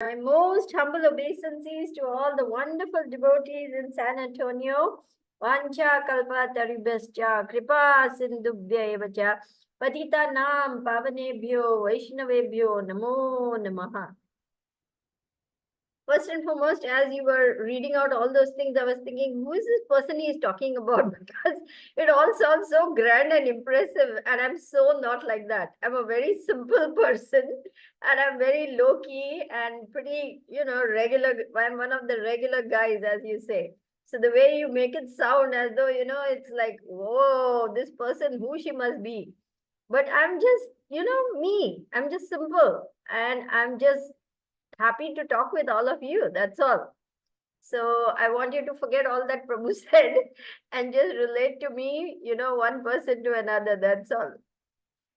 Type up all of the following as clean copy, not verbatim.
My most humble obeisances to all the wonderful devotees in San Antonio. Vancha kalpa taribhascha kripa sindhubhya evacha patita nam pavanebhyo vaishnavebhyo namo namaha. First and foremost, as you were reading out all those things, I was thinking, who is this person he is talking about? Because it all sounds so grand and impressive, and I'm so not like that. I'm a very simple person, and I'm very low key and pretty, regular. I'm one of the regular guys, as you say. So the way you make it sound as though, it's like, whoa, this person, who she must be. But I'm just, me. I'm just simple, and I'm just happy to talk with all of you. That's all. So I want you to forget all that Prabhu said and just relate to me, one person to another. That's all.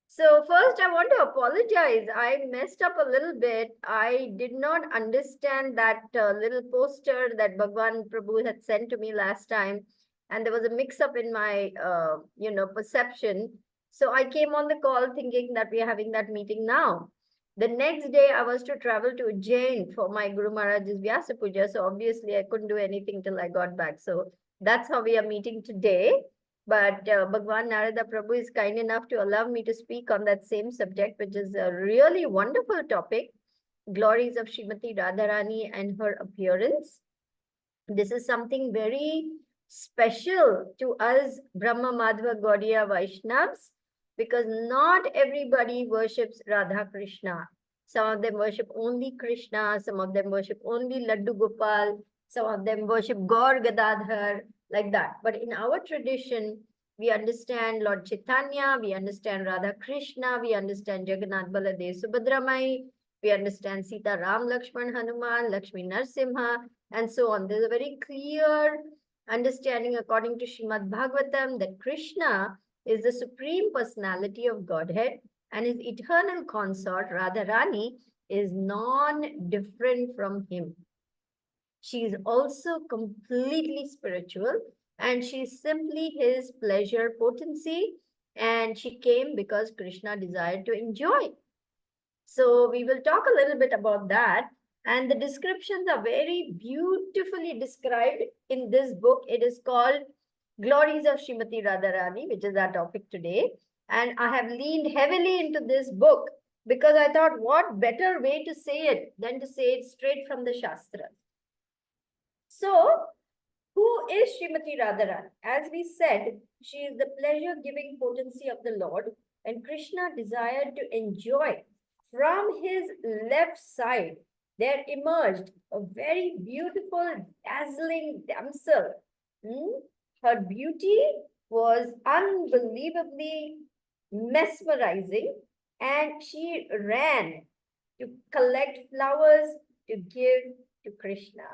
So first I want to apologize. I messed up a little bit. I did not understand that little poster that Bhagwan Prabhu had sent to me last time. And there was a mix up in my, perception. So I came on the call thinking that we are having that meeting now. The next day I was to travel to Ujjain for my Guru Maharaj's Vyasa Puja. So obviously I couldn't do anything till I got back. So that's how we are meeting today. But Bhagwan Narada Prabhu is kind enough to allow me to speak on that same subject, which is a really wonderful topic, glories of Srimati Radharani and her appearance. This is something very special to us Brahma Madhva Gaudiya Vaishnavas, because not everybody worships Radha Krishna. Some of them worship only Krishna, some of them worship only Laddu Gopal, some of them worship Gaur Gadadhar, like that. But in our tradition, we understand Lord Chaitanya, we understand Radha Krishna, we understand Jagannath Baladev Subhadramai, we understand Sita Ram Lakshman Hanuman, Lakshmi Narsimha, and so on. There's a very clear understanding according to Srimad Bhagavatam that Krishna is the supreme personality of Godhead and his eternal consort, Radharani, is non-different from him. She is also completely spiritual and she is simply his pleasure potency, and she came because Krishna desired to enjoy. So we will talk a little bit about that. And the descriptions are very beautifully described in this book. It is called Glories of Srimati Radharani, which is our topic today. And I have leaned heavily into this book because I thought, what better way to say it than to say it straight from the Shastras. So, who is Srimati Radharani? As we said, she is the pleasure-giving potency of the Lord, and Krishna desired to enjoy. From his left side, there emerged a very beautiful, dazzling damsel. Her beauty was unbelievably mesmerizing, and she ran to collect flowers to give to Krishna.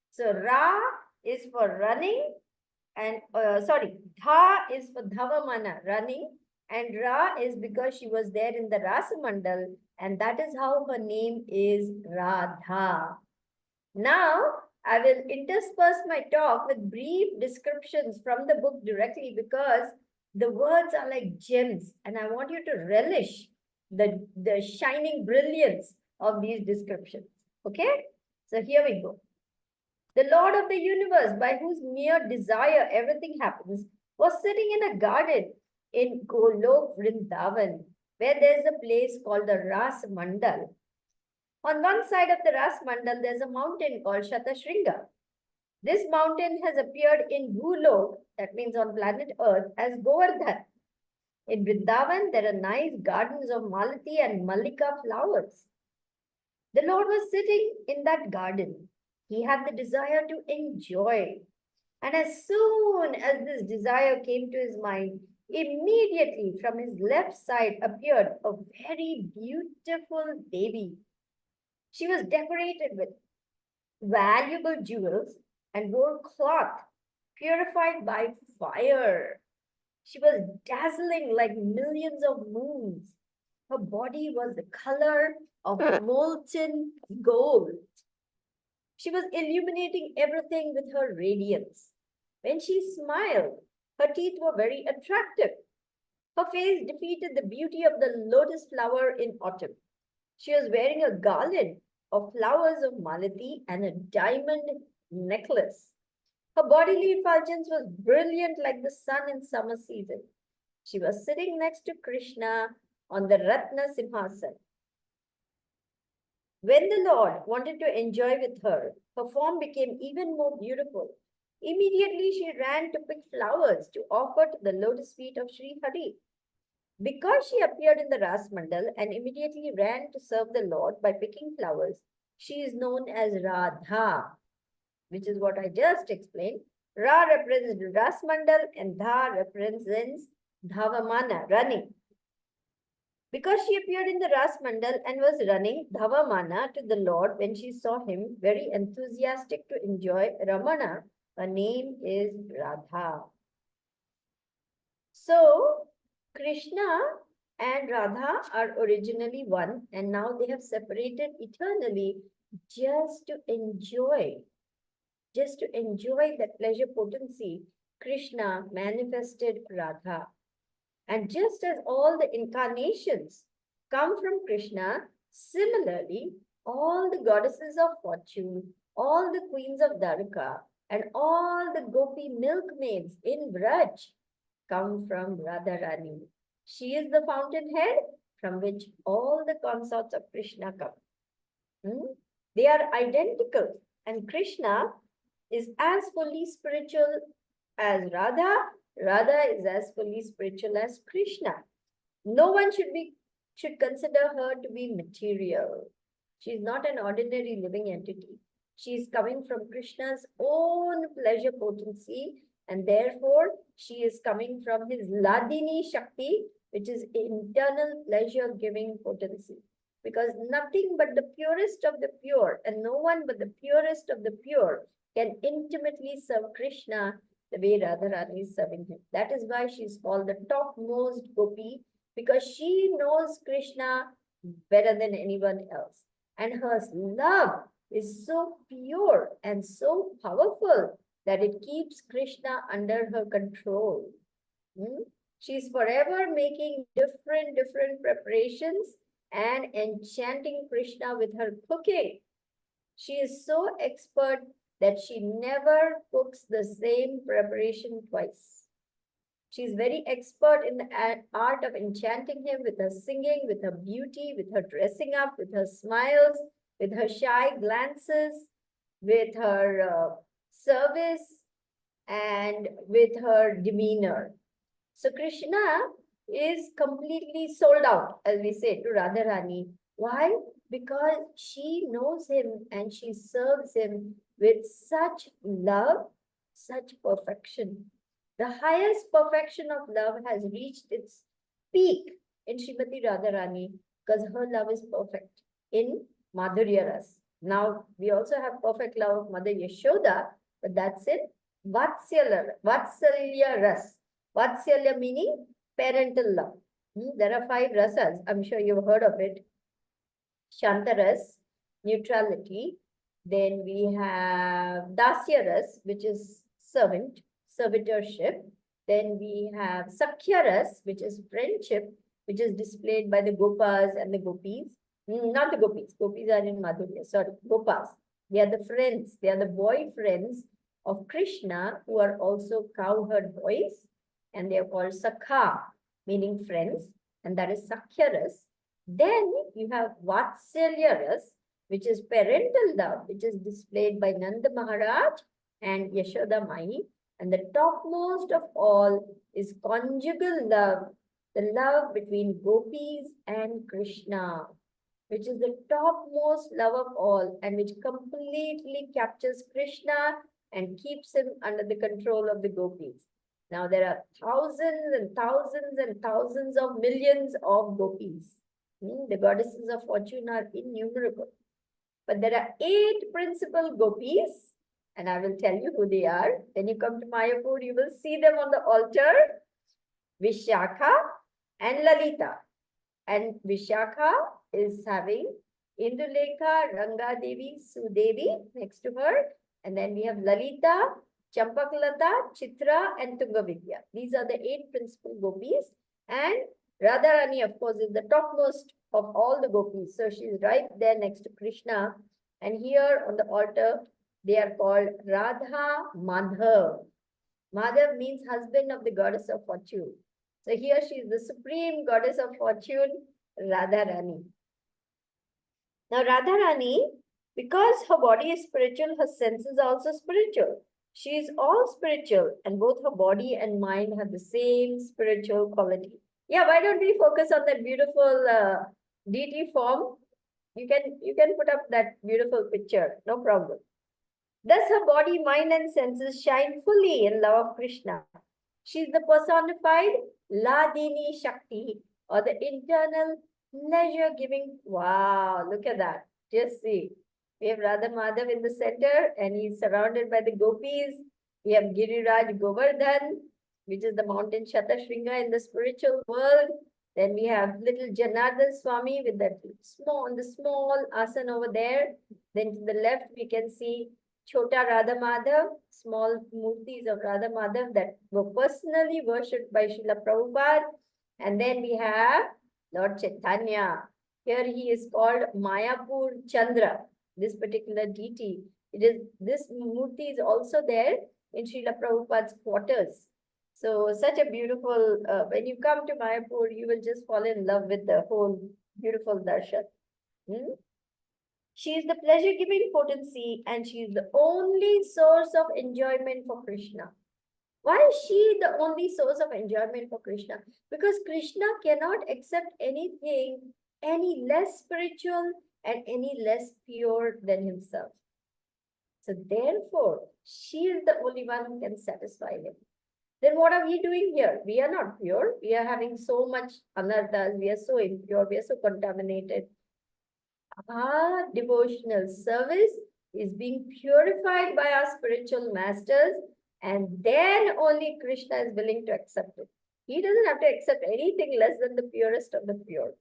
So Ra is for running, and Dha is for Dhavamana, running, and Ra is because she was there in the Rasa Mandal, and that is how her name is Radha. Now, I will intersperse my talk with brief descriptions from the book directly because the words are like gems, and I want you to relish the shining brilliance of these descriptions. Okay? So here we go. The Lord of the universe, by whose mere desire everything happens, was sitting in a garden in Golok Vrindavan, where there's a place called the Ras Mandal. On one side of the Ras Mandal, there's a mountain called Shatashringa. This mountain has appeared in Bhulok, that means on planet Earth, as Govardhan. In Vrindavan, there are nice gardens of Malati and Mallika flowers. The Lord was sitting in that garden. He had the desire to enjoy. And as soon as this desire came to his mind, immediately from his left side appeared a very beautiful Devi. She was decorated with valuable jewels and wore cloth purified by fire. She was dazzling like millions of moons. Her body was the color of molten gold. She was illuminating everything with her radiance. When she smiled, her teeth were very attractive. Her face defeated the beauty of the lotus flower in autumn. She was wearing a garland of flowers of malati and a diamond necklace. Her bodily effulgence was brilliant like the sun in summer season. She was sitting next to Krishna on the Ratna Simhasan. When the Lord wanted to enjoy with her, her form became even more beautiful. Immediately she ran to pick flowers to offer to the lotus feet of Sri Hari. Because she appeared in the Ras Mandal and immediately ran to serve the Lord by picking flowers, she is known as Radha, which is what I just explained. Ra represents Ras Mandal and Dha represents Dhavamana, running. Because she appeared in the Ras Mandal and was running Dhavamana to the Lord when she saw him, very enthusiastic to enjoy Ramana, her name is Radha. So, Krishna and Radha are originally one, and now they have separated eternally just to enjoy that pleasure potency. Krishna manifested Radha. And just as all the incarnations come from Krishna, similarly, all the goddesses of fortune, all the queens of Dwarka, and all the gopi milkmaids in Braj come from Radharani. She is the fountainhead from which all the consorts of Krishna come. They are identical, and Krishna is as fully spiritual as Radha. Radha is as fully spiritual as Krishna. No one should consider her to be material. She is not an ordinary living entity. She is coming from Krishna's own pleasure potency, and therefore she is coming from his Ladini Shakti, which is internal pleasure-giving potency. Because nothing but the purest of the pure and no one but the purest of the pure can intimately serve Krishna the way Radharani is serving him. That is why she is called the topmost gopi, because she knows Krishna better than anyone else. And her love is so pure and so powerful that it keeps Krishna under her control. She's forever making different preparations and enchanting Krishna with her cooking. She is so expert that she never cooks the same preparation twice. She's very expert in the art of enchanting him with her singing, with her beauty, with her dressing up, with her smiles, with her shy glances, with her service, and with her demeanor. So Krishna is completely sold out, as we say, to Radharani. Why? Because she knows him and she serves him with such love, such perfection. The highest perfection of love has reached its peak in Srimati Radharani because her love is perfect in Madhurya Ras. Now, we also have perfect love of Mother Yashoda, but that's in Vatsalya Ras. Vatsalya meaning parental love. There are 5 rasas. I'm sure you've heard of it. Shantaras, neutrality. Then we have Dasyaras, which is servitorship. Then we have Sakhyaras, which is friendship, which is displayed by the Gopas and the Gopis. Not the Gopis. Gopis are in Madhurya. Sorry, Gopas. They are the friends. They are the boyfriends of Krishna who are also cowherd boys. And they are called Sakha, meaning friends. And that is Sakhyaras. Then you have Vatsalyaras, which is parental love, which is displayed by Nanda Maharaj and Yashoda Mai. And the topmost of all is conjugal love, the love between gopis and Krishna, which is the topmost love of all and which completely captures Krishna and keeps him under the control of the gopis. Now there are thousands and thousands and thousands of millions of gopis. The goddesses of fortune are innumerable. But there are 8 principal gopis, and I will tell you who they are. When you come to Mayapur, you will see them on the altar. Vishakha and Lalita. And Vishakha is having Indulekha, Ranga Devi, Sridevi next to her. And then we have Lalita, Champaklata, Chitra, and Tungavidya. These are the 8 principal gopis. And Radharani, of course, is the topmost of all the gopis. So she's right there next to Krishna. And here on the altar, they are called Radha Madhav. Madhav means husband of the goddess of fortune. So here she is the supreme goddess of fortune, Radharani. Now Radharani, because her body is spiritual, her senses are also spiritual. She is all spiritual and both her body and mind have the same spiritual quality. Yeah, why don't we focus on that beautiful deity form? You can put up that beautiful picture, no problem. Thus her body, mind and senses shine fully in love of Krishna. She is the personified Ladini Shakti or the internal pleasure giving. Wow, look at that. Just see. We have Radha Madhav in the center and he's surrounded by the gopis. We have Giriraj Govardhan, which is the mountain Shatashringa in the spiritual world. Then we have little Janardhan Swami with that the small asana over there. Then to the left, we can see Chota Radha Madhav, small murtis of Radha Madhav that were personally worshipped by Srila Prabhupada. And then we have Lord Chaitanya. Here he is called Mayapur Chandra, this particular deity. This murti is also there in Srila Prabhupada's quarters. So such a beautiful, when you come to Mayapur, you will just fall in love with the whole beautiful darshan. She is the pleasure-giving potency and she is the only source of enjoyment for Krishna. Why is she the only source of enjoyment for Krishna? Because Krishna cannot accept anything any less spiritual and any less pure than himself. So therefore, she is the only one who can satisfy him. Then what are we doing here? We are not pure. We are having so much anarthas. We are so impure. We are so contaminated. Our devotional service is being purified by our spiritual masters, and then only Krishna is willing to accept it. He doesn't have to accept anything less than the purest of the pure.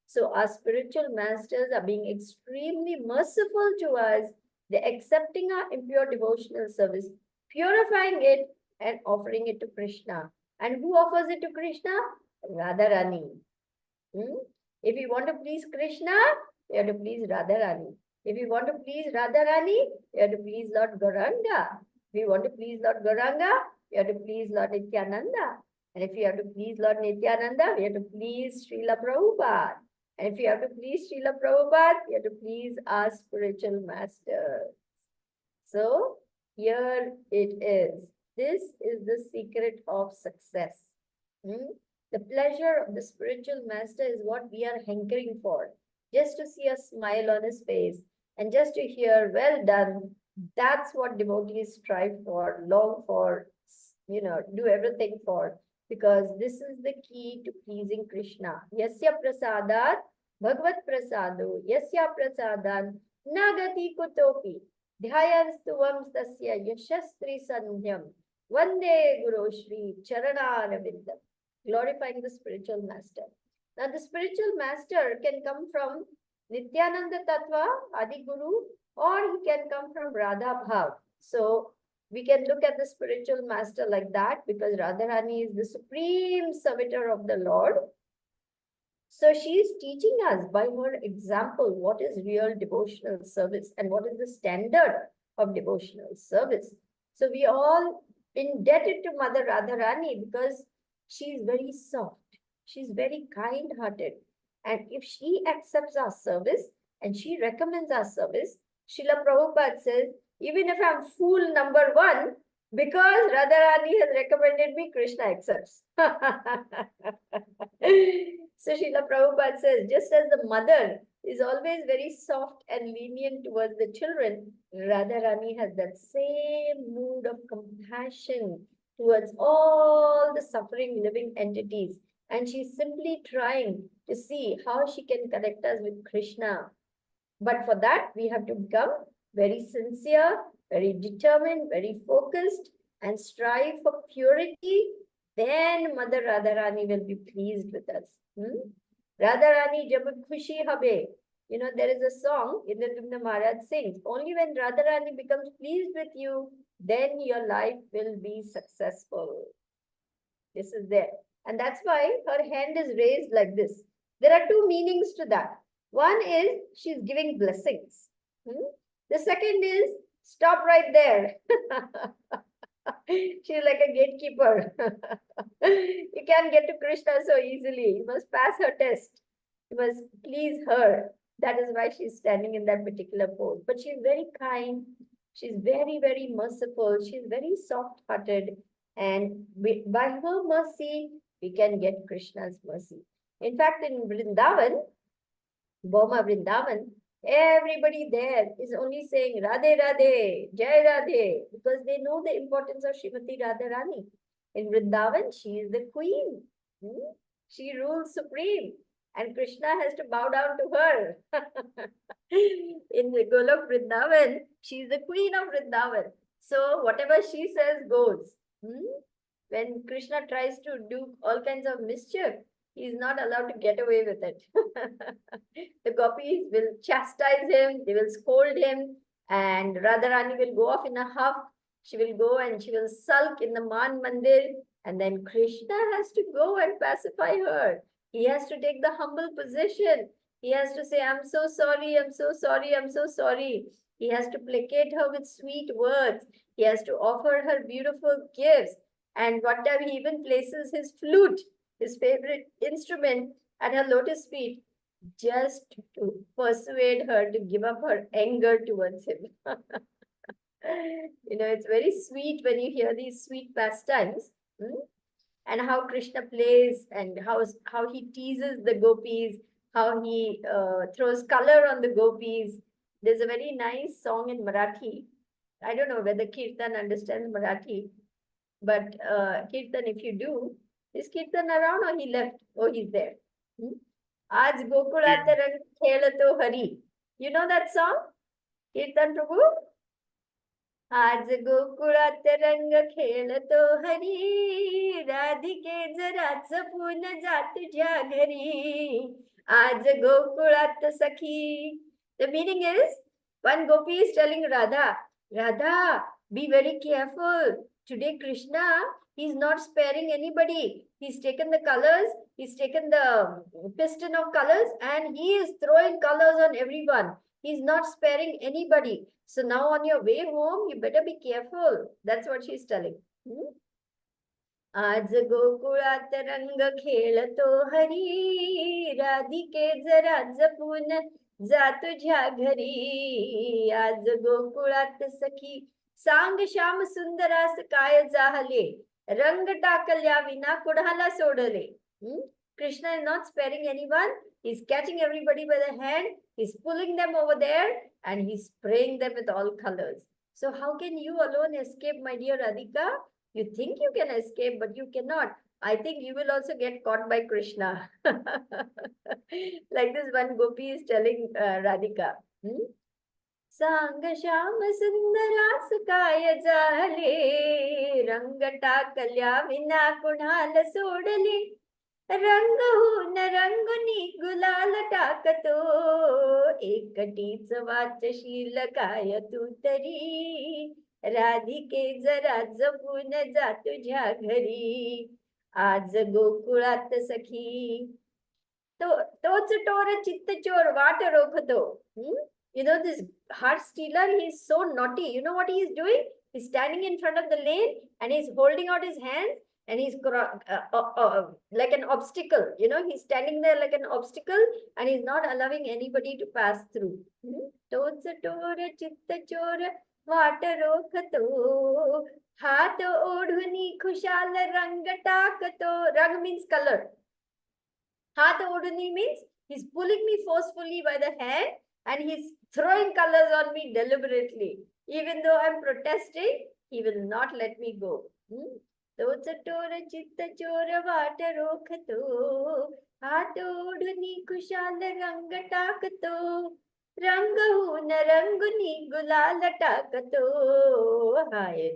So our spiritual masters are being extremely merciful to us. They're accepting our impure devotional service, purifying it and offering it to Krishna. And who offers it to Krishna? Radharani. If you want to please Krishna, you have to please Radharani. If you want to please Radharani, you have to please Lord Gauranga. If you want to please Lord Gauranga, you have to please Lord Nityananda. And if you have to please Lord Nityananda, you have to please Srila Prabhupada. And if you have to please Srila Prabhupada, you have to please our spiritual masters. So, here it is. This is the secret of success. The pleasure of the spiritual master is what we are hankering for. Just to see a smile on his face and just to hear, well done, that's what devotees strive for, long for, do everything for. Because this is the key to pleasing Krishna. Yasya prasadat bhagavad prasado yasya prasadan nagati kutopi dhyayanstuvam tasya yashastri sandhyam vande guru shri charanarvindam. Glorifying the spiritual master. Now the spiritual master can come from Nityananda Tattva, Adi Guru, or he can come from Radha Bhav. So we can look at the spiritual master like that because Radharani is the supreme servitor of the Lord. So she is teaching us by her example what is real devotional service and what is the standard of devotional service. So we all indebted to Mother Radharani because she is very soft. She's very kind-hearted. And if she accepts our service and she recommends our service, Srila Prabhupada says, even if I'm fool number one, because Radharani has recommended me, Krishna accepts. So Srila Prabhupada says, just as the mother is always very soft and lenient towards the children, Radharani has that same mood of compassion towards all the suffering living entities. And she's simply trying to see how she can connect us with Krishna. But for that, we have to become very sincere, very determined, very focused, and strive for purity. Then Mother Radharani will be pleased with us. Radharani jab khushi habe. There is a song Indra Maharaj sings. Only when Radharani becomes pleased with you, then your life will be successful. This is there. And that's why her hand is raised like this. There are two meanings to that. One is she's giving blessings. The second is stop right there. She's like a gatekeeper. You can't get to Krishna so easily. You must pass her test. You must please her. That is why she's standing in that particular pose. But she's very kind. She's very, very merciful. She's very soft hearted. And by her mercy, we can get Krishna's mercy. In fact, in Vrindavan, Boma Vrindavan, everybody there is only saying Radhe Radhe, Jai Radhe, because they know the importance of Srimati Radharani. In Vrindavan, she is the queen. She rules supreme. And Krishna has to bow down to her. In the Golok Vrindavan, she is the queen of Vrindavan. So whatever she says goes. When Krishna tries to do all kinds of mischief, he is not allowed to get away with it. The gopis will chastise him, they will scold him, and Radharani will go off in a huff. She will go and she will sulk in the Man Mandir, and then Krishna has to go and pacify her. He has to take the humble position. He has to say, I'm so sorry, I'm so sorry, I'm so sorry. He has to placate her with sweet words. He has to offer her beautiful gifts. And one time he even places his flute, his favorite instrument, at her lotus feet, just to persuade her to give up her anger towards him. It's very sweet when you hear these sweet pastimes. And how Krishna plays and how he teases the gopis, how he throws color on the gopis. There's a very nice song in Marathi. I don't know whether Kirtan understands Marathi, but Kirtan, if you do, is Kirtan around or he left? Oh, he's there. Aaj Gokulat Rang Khelato Hari. You know that song? Kirtan Prabhu? आज गोकुळात रंग खेळतो हरी राधिके जरा जपून जा तुझ्या घरी आज गोकुळात सखी. The meaning is, one gopi is telling Radha, be very careful. Today Krishna, he's not sparing anybody. He's taken the colors, he's taken the piston of colors, and he is throwing colors on everyone. He's not sparing anybody. So now on your way home, you better be careful. That's what she's telling. आज गोकुळात रंग खेळतो हरी राधिके जरा जपून जा तुझ्या घरी आज गोकुळात सखी सांग श्याम सुंदरास काय जाहले रंग टाकल्या विना कुणाला सोडले. Krishna is not sparing anyone. He's catching everybody by the hand. He's pulling them over there and he's spraying them with all colors. So how can you alone escape, my dear Radhika? You think you can escape, but you cannot. I think you will also get caught by Krishna. Like this one gopi is telling Radhika. सांग श्याम सुंदरास काय झाले रंग टाकल्या विना कुणाला सोडले रंगहून रंगुनी गुलाल टाकतो एकटीच वाचशील काय तू तरी राधिके जरा जपून जा तुझ्या घरी आज गोकुळात सखी तोच टोर चित्त चोर वाट रोखतो. This heart stealer, he's so naughty. You know what he is doing? He's standing in front of the lane and he's holding out his hands and he's like an obstacle. He's standing there like an obstacle and he's not allowing anybody to pass through. Toch tor chitta chor vaat rokhato hath odhuni khushal rang taakato. Rang means color. Hath odhuni means he's pulling me forcefully by the hand and he's throwing colors on me deliberately. Even though I'm protesting, he will not let me go. तोच टोर चित्त चोर वाट रोखतो हात ओढुनी कुशाल रंग टाकतो रंगहून रंगुनी गुलाल टाकतो हाय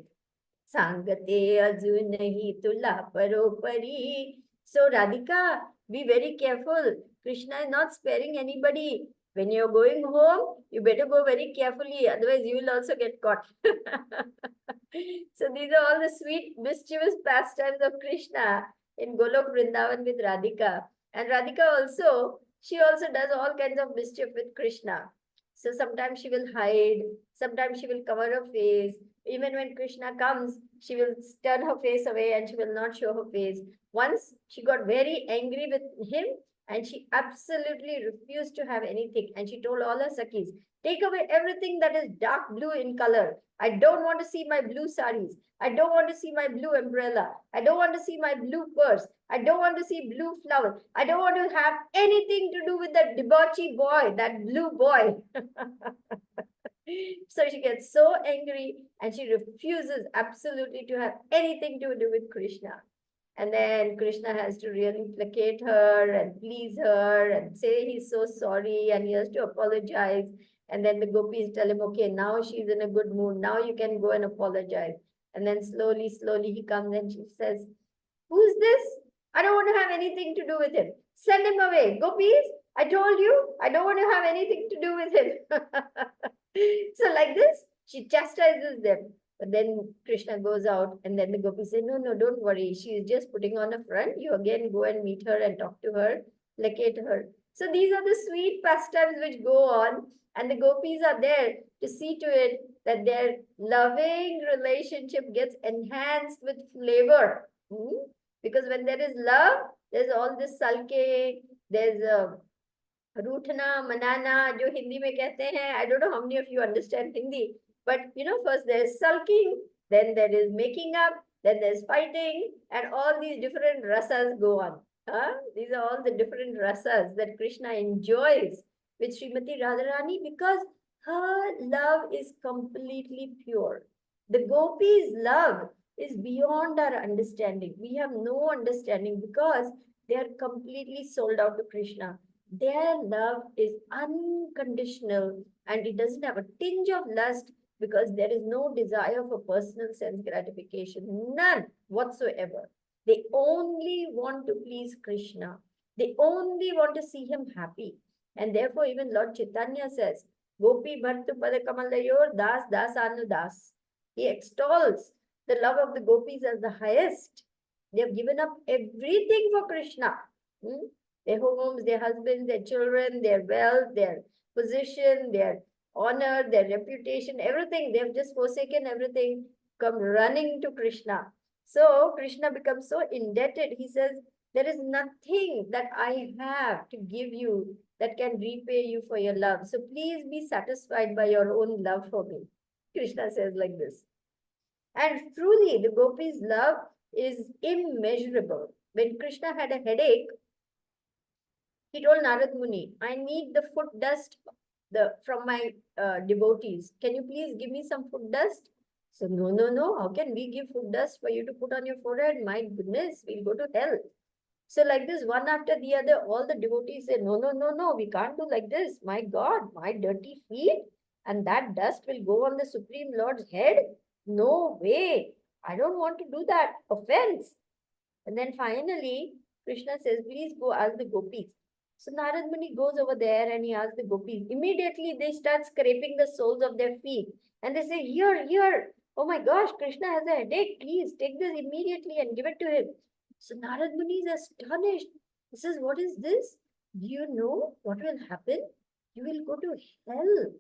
सांगते अजूनही तुला परोपरी. So Radhika, be very careful. Krishna is not sparing anybody. When you're going home, you better go very carefully, otherwise you will also get caught. So these are all the sweet, mischievous pastimes of Krishna in Golok Vrindavan with Radhika. And Radhika also, she also does all kinds of mischief with Krishna. So sometimes she will hide, sometimes she will cover her face. Even when Krishna comes, she will turn her face away and she will not show her face. Once she got very angry with him and she absolutely refused to have anything. And she told all her Sakhis, take away everything that is dark blue in color. I don't want to see my blue saris. I don't want to see my blue umbrella. I don't want to see my blue purse. I don't want to see blue flowers. I don't want to have anything to do with that debauchy boy, that blue boy. So she gets so angry and she refuses absolutely to have anything to do with Krishna. And then Krishna has to really placate her and please her and say he's so sorry and he has to apologize. And then the gopis tell him, okay, now she's in a good mood. Now you can go and apologize. And then slowly, slowly he comes and she says, who's this? I don't want to have anything to do with him. Send him away. Gopis, I told you, I don't want to have anything to do with him. So like this, she chastises them. But then Krishna goes out and then the gopis say, no, no, don't worry. She is just putting on a front. You again go and meet her and talk to her, placate her. So these are the sweet pastimes which go on and the gopis are there to see to it that their loving relationship gets enhanced with flavor. Because when there is love, there's all this sulking, there's रूठना मनाना जो हिंदी में कहते हैं. I don't know how many of you understand Hindi, but first there is sulking, then there is making up, then there's fighting, and all these different rasas go on. These are all the different rasas that Krishna enjoys with Srimati Radharani because her love is completely pure. The gopis' love is beyond our understanding. We have no understanding because they are completely sold out to Krishna. Their love is unconditional and it doesn't have a tinge of lust because there is no desire for personal sense gratification. None whatsoever. They only want to please Krishna. They only want to see him happy. And therefore, even Lord Chaitanya says, Gopi Bhartu Padakamallayor Das Das Anu Das. He extols the love of the gopis as the highest. They have given up everything for Krishna. Their homes, their husbands, their children, their wealth, their position, their honor, their reputation, everything. They have just forsaken everything, come running to Krishna. So Krishna becomes so indebted. He says, there is nothing that I have to give you that can repay you for your love. So please be satisfied by your own love for me. Krishna says like this. And truly, the gopis' love is immeasurable. When Krishna had a headache, he told Narad Muni, I need the foot dust from my devotees. Can you please give me some foot dust? So, no, no, no. How can we give foot dust for you to put on your forehead? My goodness, we'll go to hell. So like this, one after the other, all the devotees say, no, no, no, no, we can't do like this. My God, my dirty feet and that dust will go on the Supreme Lord's head. No way. I don't want to do that. Offense. And then finally, Krishna says, please go ask the gopis. So Narad Muni goes over there and he asks the gopis. Immediately they start scraping the soles of their feet. And they say, here, here. Oh my gosh, Krishna has a headache. Please take this immediately and give it to him. So Narad Muni is astonished. He says, what is this? Do you know what will happen? You will go to hell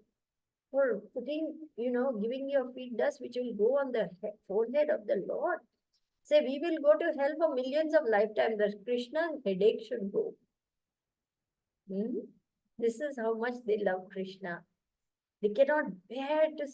for putting, giving your feet dust which will go on the forehead of the Lord. Say, we will go to hell for millions of lifetimes, that Krishna's headache should go. This is how much they love Krishna. They cannot bear to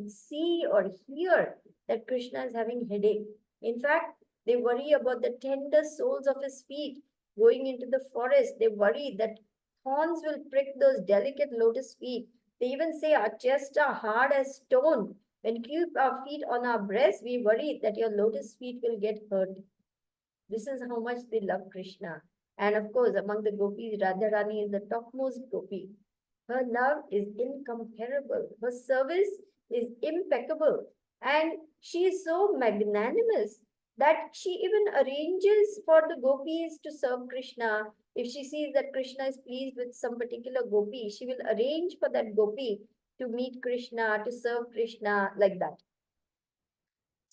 see or hear that Krishna is having headache. In fact, they worry about the tender soles of his feet going into the forest. They worry that thorns will prick those delicate lotus feet. They even say our chests are hard as stone. When we keep our feet on our breasts, we worry that your lotus feet will get hurt. This is how much they love Krishna. And of course, among the gopis, Radharani is the topmost gopi. Her love is incomparable. Her service is impeccable. And she is so magnanimous that she even arranges for the gopis to serve Krishna. If she sees that Krishna is pleased with some particular gopi, she will arrange for that gopi to meet Krishna, to serve Krishna, like that.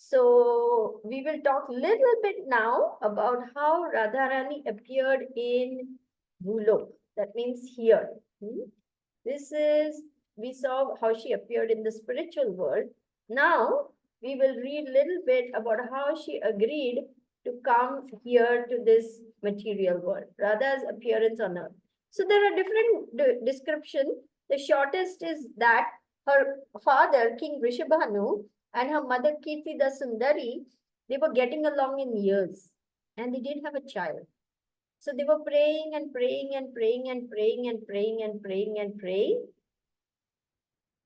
So we will talk little bit now about how Radharani appeared in Bhulok. That means here. This is, we saw how she appeared in the spiritual world. Now we will read little bit about how she agreed to come here to this material world, Radha's appearance on earth. So there are different descriptions. The shortest is that her father, King Rishabhanu, and her mother, Kirtida Sundari, they were getting along in years and they didn't have a child. So they were praying and praying and praying and praying and praying and praying and praying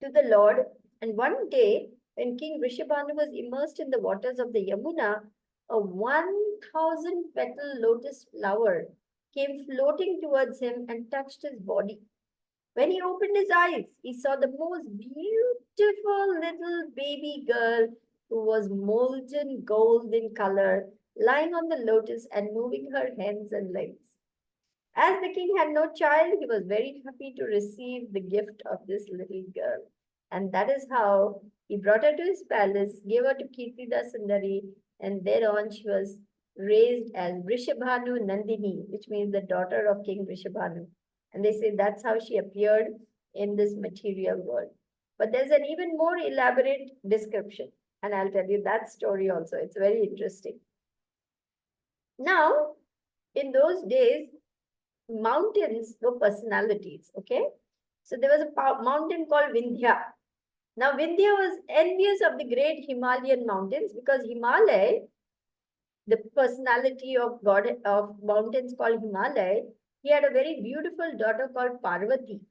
to the Lord. And one day, when King Rishabhanu was immersed in the waters of the Yamuna, a 1,000 petal lotus flower came floating towards him and touched his body. When he opened his eyes, he saw the most beautiful little baby girl who was molten gold in color, lying on the lotus and moving her hands and legs. As the king had no child, he was very happy to receive the gift of this little girl. And that is how he brought her to his palace, gave her to Kirtida Sundari, and thereon she was raised as Vrishabhanu Nandini, which means the daughter of King Vrishabhanu. And they say that's how she appeared in this material world. But there's an even more elaborate description. And I'll tell you that story also. It's very interesting. Now, in those days, mountains were personalities, okay? So there was a mountain called Vindhya. Now, Vindhya was envious of the great Himalayan mountains because Himalaya, the personality of God of mountains called Himalaya, he had a very beautiful daughter called Parvati.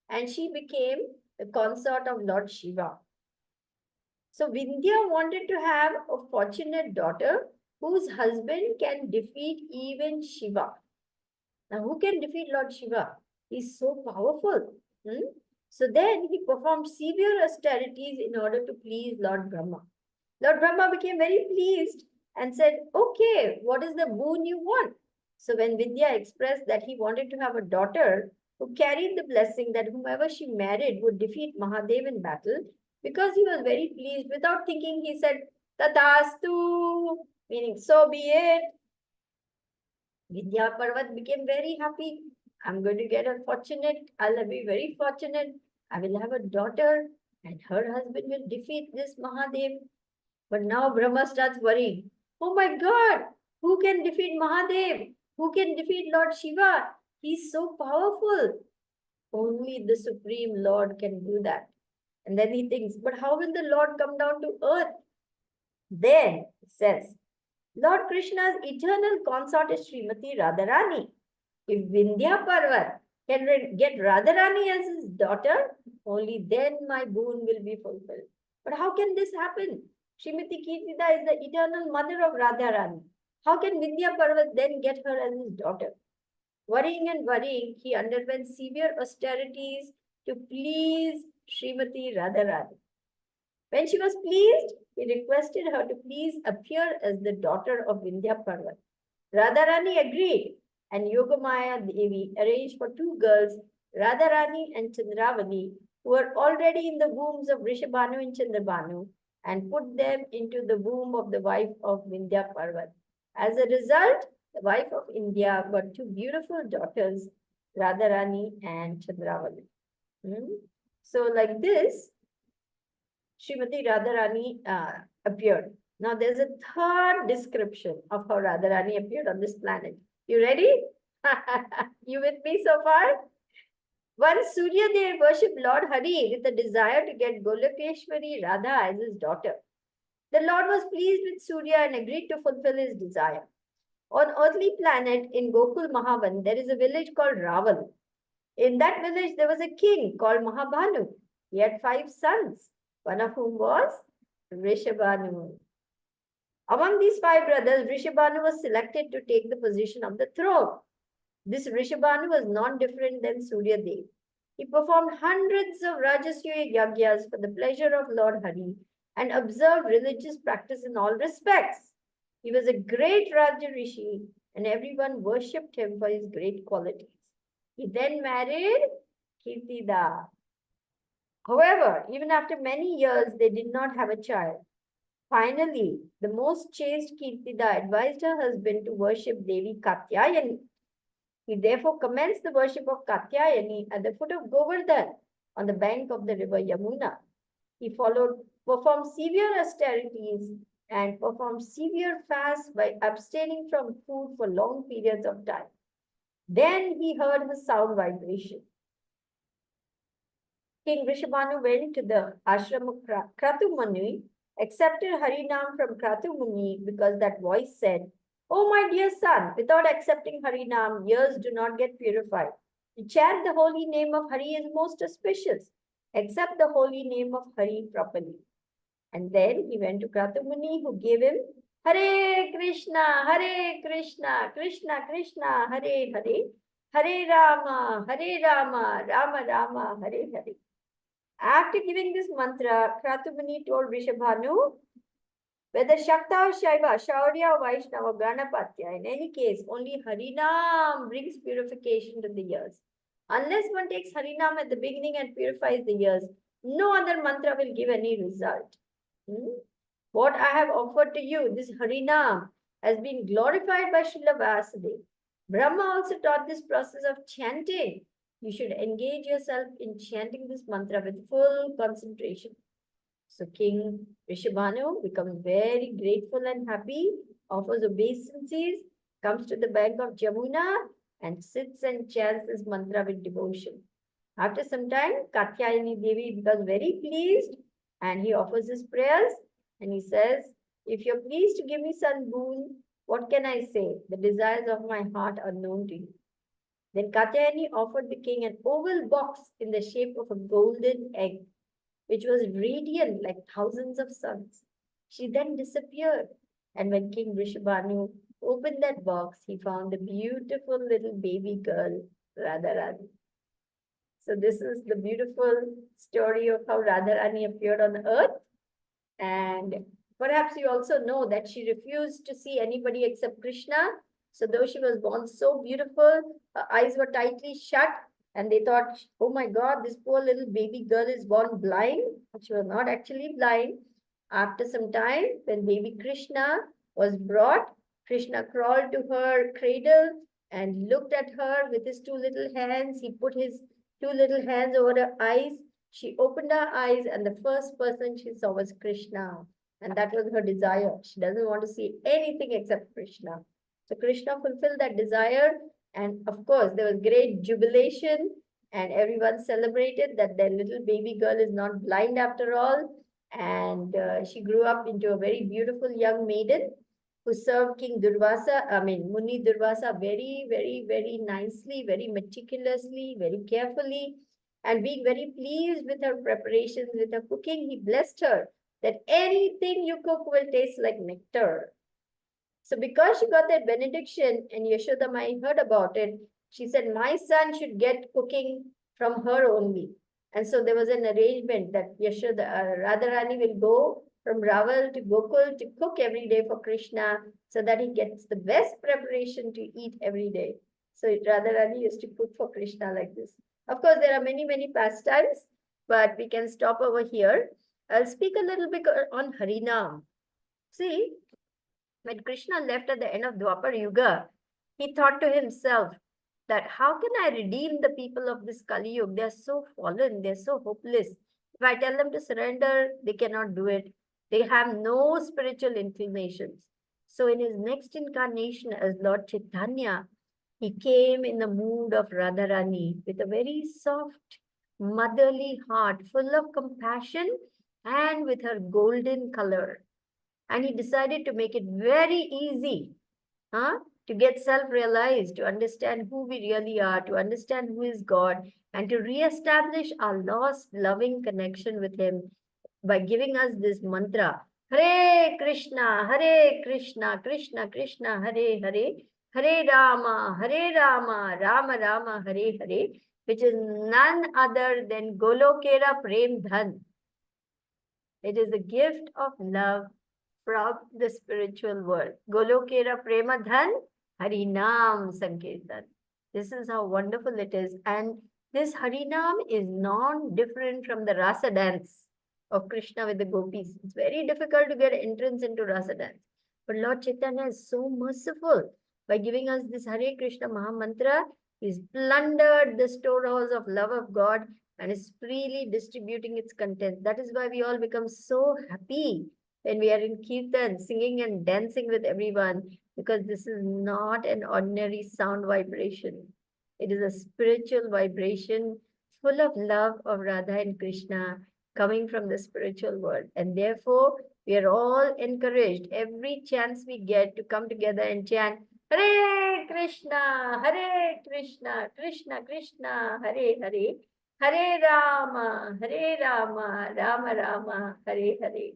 And she became the consort of Lord Shiva. So Vindhya wanted to have a fortunate daughter whose husband can defeat even Shiva. Now, who can defeat Lord Shiva? He's so powerful. So then he performed severe austerities in order to please Lord Brahma. Lord Brahma became very pleased and said, okay, what is the boon you want? So when Vidya expressed that he wanted to have a daughter who carried the blessing that whomever she married would defeat Mahadev in battle, because he was very pleased, without thinking, he said, Tatastu, meaning so be it. Vidya Parvat became very happy. I'm going to get a fortunate, I'll be very fortunate. I will have a daughter and her husband will defeat this Mahadev. But now Brahma starts worrying. Oh my God, who can defeat Mahadev? Who can defeat Lord Shiva? He's so powerful. Only the Supreme Lord can do that. And then he thinks, but how will the Lord come down to earth? Then he says, Lord Krishna's eternal consort is Srimati Radharani. If Vindhya Parvat can get Radharani as his daughter, only then my boon will be fulfilled. But how can this happen? Srimati Kirtida is the eternal mother of Radharani. How can Vindhya Parvat then get her as his daughter? Worrying and worrying, he underwent severe austerities to please Srimati Radharani. When she was pleased, he requested her to please appear as the daughter of Vindhya Parvat. Radharani agreed, and Yogamaya Devi arranged for two girls, Radharani and Chandravali, who were already in the wombs of Rishabhanu and Chandrabhanu, and put them into the womb of the wife of Vindhya Parvat. As a result, the wife of India got two beautiful daughters, Radharani and Chandravali. So like this, Srimati Radharani appeared. Now there's a third description of how Radharani appeared on this planet. You ready? You with me so far? Once Surya Dev worshipped Lord Hari with a desire to get Golokeshwari Radha as his daughter. The Lord was pleased with Surya and agreed to fulfill his desire. On earthly planet in Gokul Mahavan, there is a village called Raval. In that village, there was a king called Mahabhanu. He had 5 sons, one of whom was Rishabhanu. Among these 5 brothers, Rishabhanu was selected to take the position of the throne. This Rishabhanu was non different than Surya Dev. He performed hundreds of Rajasuya Yagyas for the pleasure of Lord Hari and observed religious practice in all respects. He was a great Raja Rishi and everyone worshipped him for his great qualities. He then married Kirtida. However, even after many years, they did not have a child. Finally, the most chaste Kirtida advised her husband to worship Devi Katyayani. He therefore commenced the worship of Katyayani at the foot of Govardhan on the bank of the river Yamuna. He performed severe austerities and performed severe fasts by abstaining from food for long periods of time. Then he heard the sound vibration. King Rishabhanu went to the ashram of Kratu Muni, accepted Harinam from Kratu Muni because that voice said, "Oh, my dear son, without accepting Harinam, ears do not get purified. To chant the holy name of Hari is most auspicious. Accept the holy name of Hari properly." And then he went to Kratu Muni, who gave him Hare Krishna, Krishna Krishna, Hare Hare, Hare Rama, Rama Rama, Hare Hare. After giving this mantra, Kratumuni told Rishabhanu, whether Shakta or Shaiva, Shaurya or Vaishnava, Ganapatya, in any case, only Harinam brings purification to the ears. Unless one takes Harinam at the beginning and purifies the ears, no other mantra will give any result. What I have offered to you, this Harinam, has been glorified by Srila Vyasadeva. Brahma also taught this process of chanting. You should engage yourself in chanting this mantra with full concentration. So King Rishabhanu becomes very grateful and happy, offers obeisances, comes to the bank of Jamuna and sits and chants this mantra with devotion. After some time, Katyayani Devi becomes very pleased and he offers his prayers and he says, "If you're pleased to give me some boon, what can I say? The desires of my heart are known to you." Then Katyayani offered the king an oval box in the shape of a golden egg, which was radiant like thousands of suns. She then disappeared. And when King Rishabhanu opened that box, he found the beautiful little baby girl, Radharani. So this is the beautiful story of how Radharani appeared on earth. And perhaps you also know that she refused to see anybody except Krishna. So though she was born so beautiful, her eyes were tightly shut, and they thought, "Oh my God, this poor little baby girl is born blind." But she was not actually blind. After some time, when baby Krishna was brought, Krishna crawled to her cradle and looked at her with his two little hands. He put his two little hands over her eyes. She opened her eyes, and the first person she saw was Krishna. And that was her desire. She doesn't want to see anything except Krishna. So Krishna fulfilled that desire. And of course, there was great jubilation, and everyone celebrated that their little baby girl is not blind after all. And she grew up into a very beautiful young maiden who served King Durvasa, Muni Durvasa very nicely, very meticulously, very carefully. And being very pleased with her preparations, with her cooking, he blessed her that anything you cook will taste like nectar. So because she got that benediction and Yashoda Mai heard about it, she said, "My son should get cooking from her only." And so there was an arrangement that Yashoda, Radharani will go from Raval to Gokul to cook every day for Krishna so that he gets the best preparation to eat every day. So Radharani used to cook for Krishna like this. Of course, there are many pastimes, but we can stop over here. I'll speak a little bit on Harinam. See, when Krishna left at the end of Dwapar Yuga, he thought to himself that how can I redeem the people of this Kali Yuga? They're so fallen, they're so hopeless. If I tell them to surrender, they cannot do it. They have no spiritual inclinations. So in his next incarnation as Lord Chaitanya, he came in the mood of Radharani with a very soft, motherly heart, full of compassion and with her golden color. And he decided to make it very easy to get self-realized, to understand who we really are, to understand who is God, and to re-establish our lost loving connection with him by giving us this mantra, Hare Krishna, Krishna Krishna, Hare Hare, Hare Rama, Rama Rama, Hare Hare, which is none other than Golokera Prem Dhan. It is a gift of love from the spiritual world. Golokera Prema Dhan, Harinam Sankirtan. This is how wonderful it is. And this Harinam is non-different from the Rasa dance. of Krishna with the gopis. It's very difficult to get entrance into rasa dance. But Lord Chaitanya is so merciful. By giving us this Hare Krishna Maha Mantra, He's plundered the storehouse of love of God and is freely distributing its content. That is why we all become so happy when we are in Kirtan, singing and dancing with everyone, because this is not an ordinary sound vibration. It is a spiritual vibration full of love of Radha and Krishna coming from the spiritual world. And therefore, we are all encouraged every chance we get to come together and chant Hare Krishna, Krishna Krishna, Hare Hare, Hare Rama, Rama Rama, Hare Hare,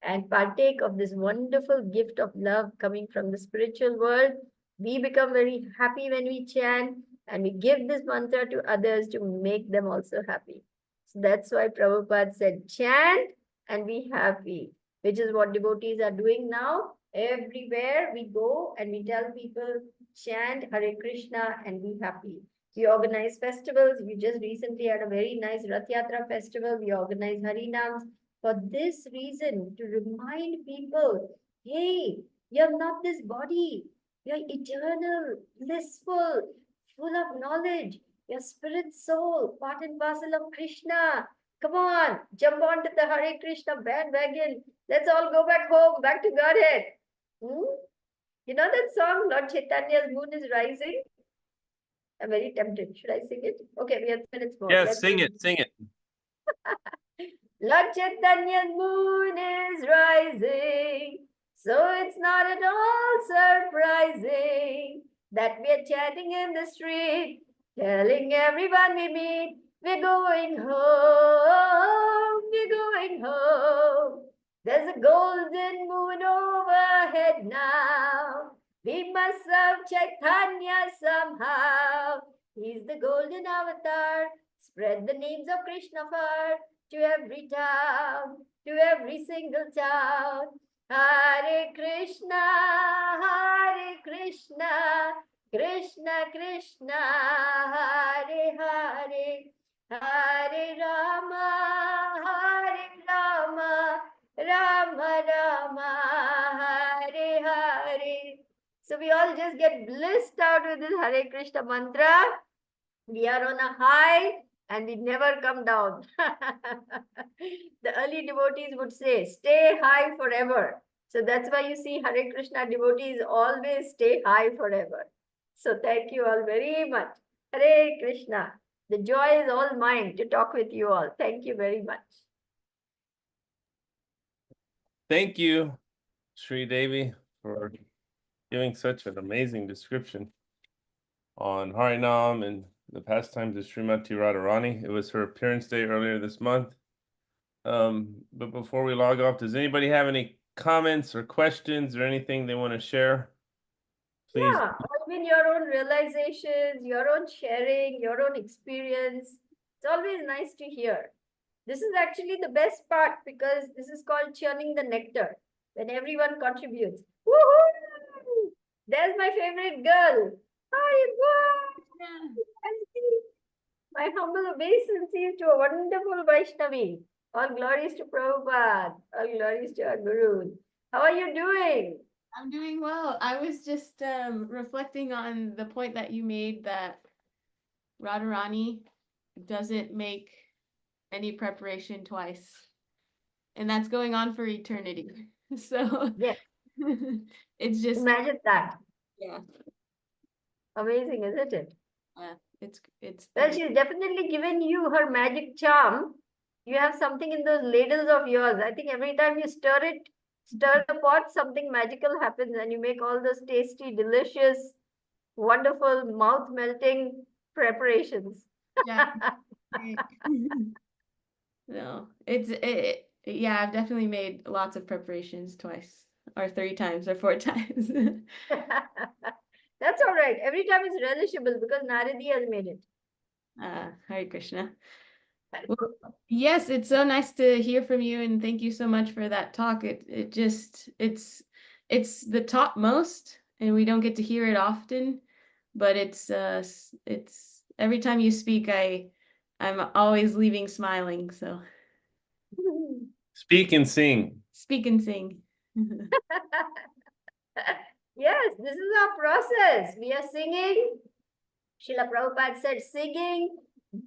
and partake of this wonderful gift of love coming from the spiritual world. We become very happy when we chant, and we give this mantra to others to make them also happy. So that's why Prabhupada said, chant and be happy, which is what devotees are doing now. Everywhere we go and we tell people, chant Hare Krishna and be happy. We organize festivals. We just recently had a very nice Rath Yatra festival. We organize Harinams for this reason, to remind people, hey, you're not this body. You're eternal, blissful, full of knowledge. Your spirit soul, part and parcel of Krishna. Come on, jump onto the Hare Krishna bandwagon. Let's all go back home, back to Godhead. You know that song, Lord Chaitanya's moon is rising? I'm very tempted. Should I sing it? Okay, we have minutes more. Yes, sing it. Lord Chaitanya's moon is rising, so it's not at all surprising that we're chatting in the street, telling everyone we meet, we're going home, we're going home. There's a golden moon overhead now. We must serve Chaitanya somehow. He's the golden avatar. Spread the names of Krishna far to every town, to every single town. Hare Krishna, Krishna Krishna, Hare Hare, Hare Rama, Rama Rama, Hare Hare. So we all just get blissed out with this Hare Krishna mantra. We are on a high and we never come down. The early devotees would say, stay high forever. So that's why you see Hare Krishna devotees always stay high forever. So thank you all very much. Hare Krishna. The joy is all mine to talk with you all. Thank you very much. Thank you, Sridevi, for giving such an amazing description on Harinam and the pastimes of Srimati Radharani. It was her appearance day earlier this month. But before we log off, does anybody have any comments or questions or anything they want to share? Please. Yeah, I mean, your own realizations, your own sharing, your own experience. It's always nice to hear. This is actually the best part because this is called churning the nectar, when everyone contributes. Woohoo! There's my favorite girl. Hi, my humble obeisances to a wonderful Vaishnavi. All glories to Prabhupada. All glories to our Guru. How are you doing? I'm doing well. I was just reflecting on the point that you made that Radharani doesn't make any preparation twice. And that's going on for eternity. So yes. It's just imagine that. Yeah. Amazing, isn't it? Yeah, it's well, she's definitely given you her magic charm. You have something in those ladles of yours. I think every time you stir the pot, something magical happens and you make all those tasty, delicious, wonderful, mouth-melting preparations. Yeah. No, yeah, I've definitely made lots of preparations twice or 3 times or 4 times. That's all right. Every time it's relishable because Naradi has made it. Hare Krishna. Well, yes, it's so nice to hear from you, and thank you so much for that talk. It's the topmost, and we don't get to hear it often, but it's every time you speak, I'm always leaving smiling. So Speak and sing. Speak and sing. Yes, this is our process. We are singing. Srila Prabhupada said singing,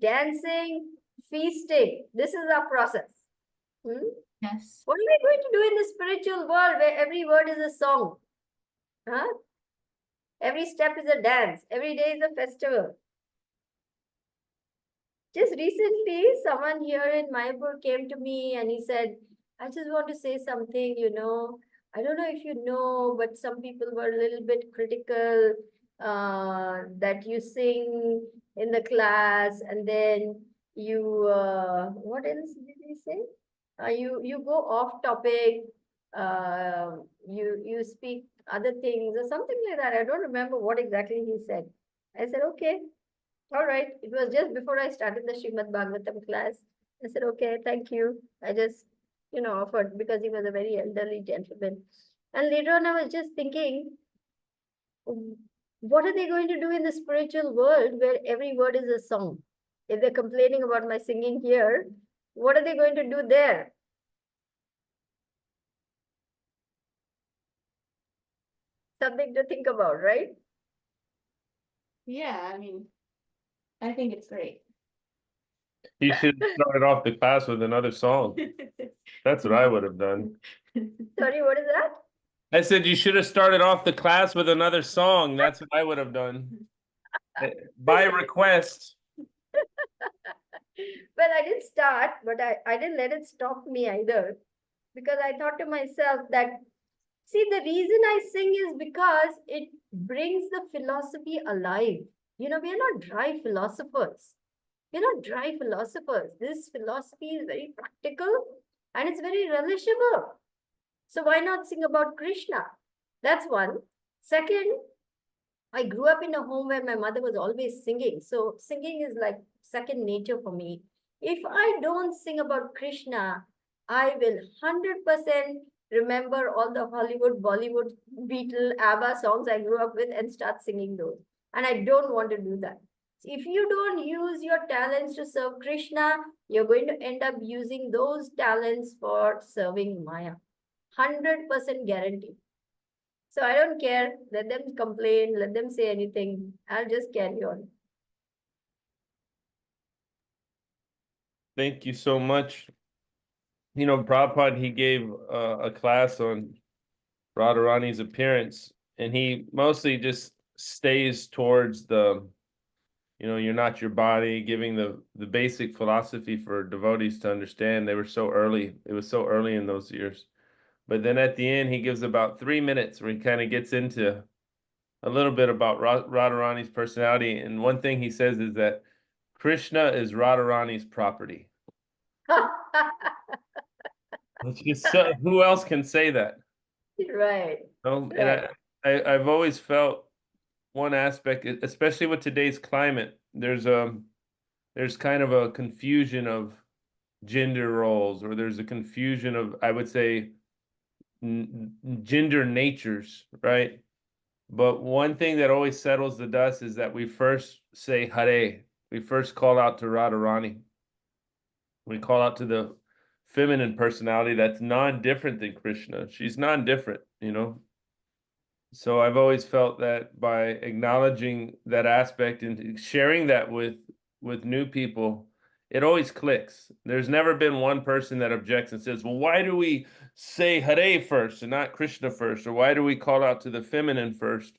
dancing, feasting. This is our process. Hmm? Yes. What are we going to do in the spiritual world where every word is a song? Huh? Every step is a dance. Every day is a festival. Just recently, someone here in Mayapur came to me and he said, I just want to say something, I don't know if you know, but some people were a little bit critical that you sing in the class and then what else did he say? You go off topic, you speak other things or something like that. I don't remember what exactly he said. I said, okay. All right. It was just before I started the Srimad Bhagavatam class. I said, okay, thank you. I just, offered because he was a very elderly gentleman. And later on, I was just thinking, what are they going to do in the spiritual world where every word is a song? If they're complaining about my singing here, what are they going to do there? Something to think about, right? Yeah, I mean, I think it's great. You should have started off the class with another song. That's what I would have done. Sorry, what is that? I said you should have started off the class with another song. That's what I would have done. By request. Well, I didn't start, but I didn't let it stop me either. Because I thought to myself that, see, the reason I sing is because it brings the philosophy alive. We are not dry philosophers. We're not dry philosophers. This philosophy is very practical and it's very relishable. So why not sing about Krishna? That's one. Second, I grew up in a home where my mother was always singing. So singing is like second nature for me. If I don't sing about Krishna, I will 100% remember all the Hollywood, Bollywood, Beatle, ABBA songs I grew up with and start singing those. And I don't want to do that. If you don't use your talents to serve Krishna, you're going to end up using those talents for serving Maya. 100% guarantee. So I don't care. Let them complain. Let them say anything. I'll just carry on. Thank you so much. Prabhupada, he gave a class on Radharani's appearance, and he mostly just stays towards the, you're not your body, giving the basic philosophy for devotees to understand. They were so early. It was so early in those years. But then at the end, he gives about 3 minutes where he kind of gets into a little bit about Radharani's personality. And one thing he says is that Krishna is Radharani's property. Which is who else can say that? Right. And Right. I've always felt one aspect, especially with today's climate, there's kind of a confusion of gender roles, or there's a confusion of, I would say, gender natures, right? But one thing that always settles the dust is that we first say Hare. We first call out to Radharani. We call out to the feminine personality that's non-different than Krishna. She's non-different, So I've always felt that by acknowledging that aspect and sharing that with new people, it always clicks. There's never been one person that objects and says, well, why do we say Hare first and not Krishna first? Or why do we call out to the feminine first?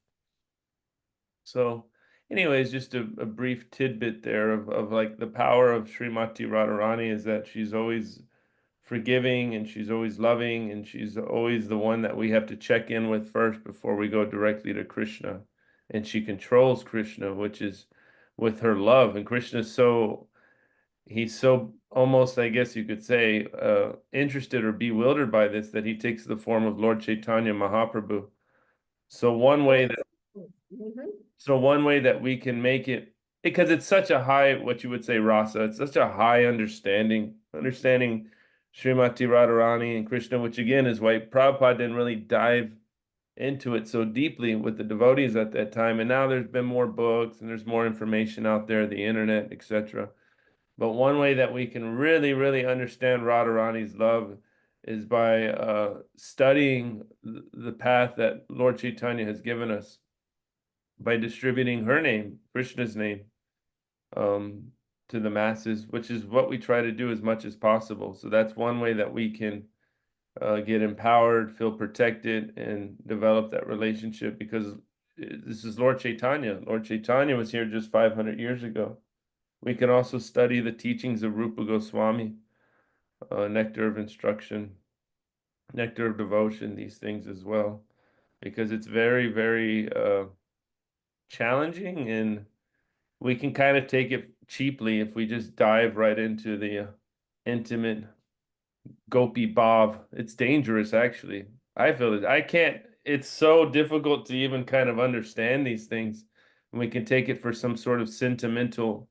So anyways, just a brief tidbit there of like the power of Srimati Radharani is that she's always forgiving and she's always loving and she's always the one that we have to check in with first before we go directly to Krishna. And she controls Krishna, which is with her love. And Krishna is he's so almost, I guess you could say, interested or bewildered by this that he takes the form of Lord Chaitanya Mahaprabhu. So one way that we can make it, because it's such a high, what you would say, rasa, it's such a high understanding Srimati Radharani and Krishna, which again is why Prabhupada didn't really dive into it so deeply with the devotees at that time. And now there's been more books and there's more information out there, the internet, etc. But one way that we can really, really understand Radharani's love is by studying the path that Lord Chaitanya has given us, by distributing her name, Krishna's name, to the masses, which is what we try to do as much as possible. So that's one way that we can get empowered, feel protected, and develop that relationship, because this is Lord Chaitanya. Lord Chaitanya was here just 500 years ago. We can also study the teachings of Rupa Goswami, Nectar of Instruction, Nectar of Devotion, these things as well, because it's very, very challenging, and we can kind of take it cheaply if we just dive right into the intimate Gopi Bhav. It's dangerous, actually. I feel it. I can't, it's so difficult to even kind of understand these things. We can take it for some sort of sentimental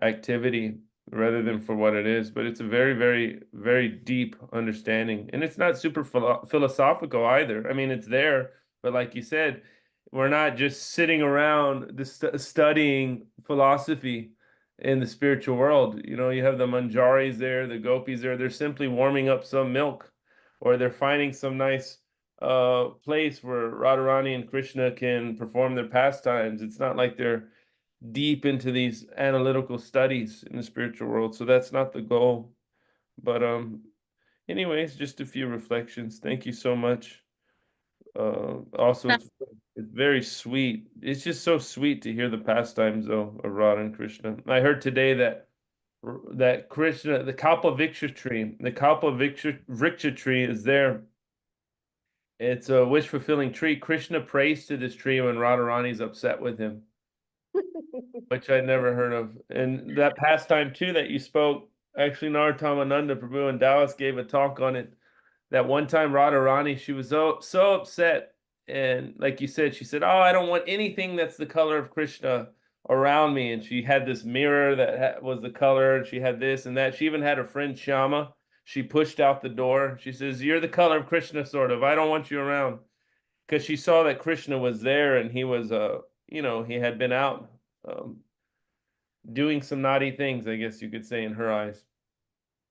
activity rather than for what it is. But it's a very, very, very deep understanding. And it's not super philosophical either. I mean, it's there, but like you said, we're not just sitting around studying philosophy in the spiritual world. You know, you have the manjaris there, the gopis there, they're simply warming up some milk, or they're finding some nice place where Radharani and Krishna can perform their pastimes. It's not like they're deep into these analytical studies in the spiritual world. So that's not the goal. But anyways, just a few reflections. Thank you so much. Also, it's very sweet. It's just so sweet to hear the pastimes though of Radha and Krishna. I heard today that Krishna, the Kalpa Vriksha tree is there. It's a wish-fulfilling tree. Krishna prays to this tree when Radharani's upset with him, which I'd never heard of. And that pastime too that you spoke, actually Narottam Prabhu in Dallas gave a talk on it. That one time Radharani, she was so upset. And like you said, she said, "Oh, I don't want anything that's the color of Krishna around me." And she had this mirror that was the color, and she had this and that. She even had a friend Shama. She pushed out the door. She says, "You're the color of Krishna, sort of. I don't want you around." Because she saw that Krishna was there, and he was, he had been out doing some naughty things, I guess you could say, in her eyes.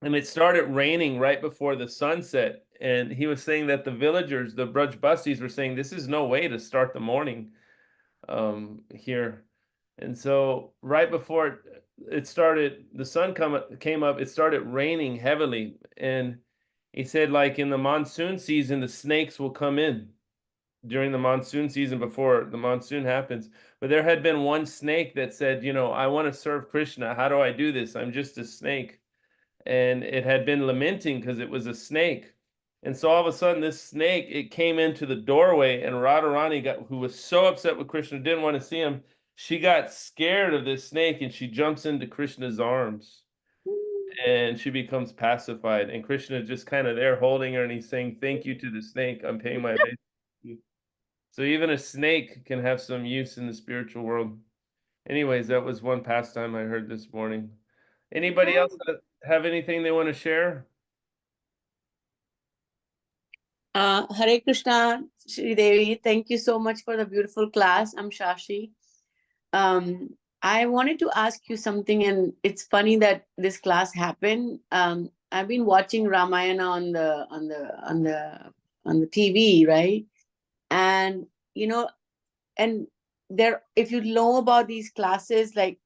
And it started raining right before the sunset. And he was saying that the villagers, the Brajbasis, were saying, this is no way to start the morning here. And so right before it started, the sun came up, it started raining heavily. And he said, like in the monsoon season, the snakes will come in during the monsoon season before the monsoon happens. But there had been one snake that said, I want to serve Krishna. How do I do this? I'm just a snake. And it had been lamenting because it was a snake. And so all of a sudden, this snake, it came into the doorway, and Radharani, who was so upset with Krishna, didn't want to see him. She got scared of this snake, and she jumps into Krishna's arms, and she becomes pacified. And Krishna is just kind of there holding her, and he's saying, "Thank you to the snake. I'm paying my respect." So even a snake can have some use in the spiritual world. Anyways, that was one pastime I heard this morning. Anybody else have anything they want to share? Hare Krishna, Sridevi. Thank you so much for the beautiful class. I'm Shashi. I wanted to ask you something, and it's funny that this class happened. I've been watching Ramayana on the TV, right? And and there, if you know about these classes, like